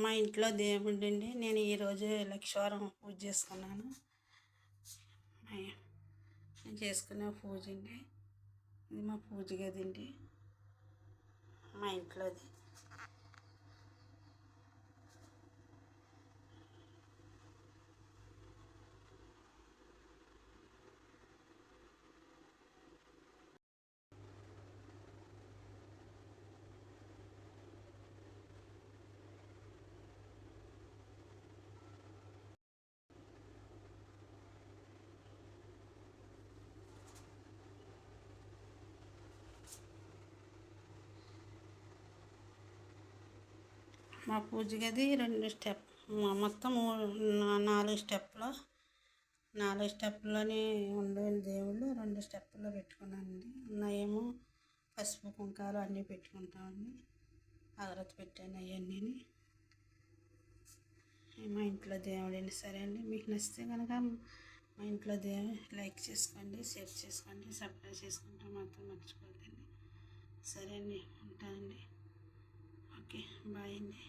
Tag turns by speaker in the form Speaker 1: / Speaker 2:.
Speaker 1: మా ఇంట్లో దేవుడు అండి. నేను ఈరోజు లక్షవారం పూజ చేసుకున్నాను. నేను చేసుకునే పూజ అండి. ఇది మా పూజ గది అండి, మా ఇంట్లోది. మా పూజ గది 2 స్టెప్, మొత్తం 4 స్టెప్లో 4 స్టెప్లోని ఉండే దేవుళ్ళు 2 స్టెప్పుల్లో పెట్టుకున్నానండి. ఉన్నాయేమో పసుపు కుంకాలు అన్నీ పెట్టుకుంటామండి. అగరత్తి పెట్టాను అవన్నీ. మా ఇంట్లో దేవుడండి. సరే అండి, మీకు నచ్చితే కనుక మా ఇంట్లో దేవుడు లైక్ చేసుకోండి, షేర్ చేసుకోండి, సబ్స్క్రైబ్ చేసుకుంటే మాత్రం మర్చిపోద్దండి. సరే అండి, ఉంటానండి. ఓకే, బాయ్ అండి.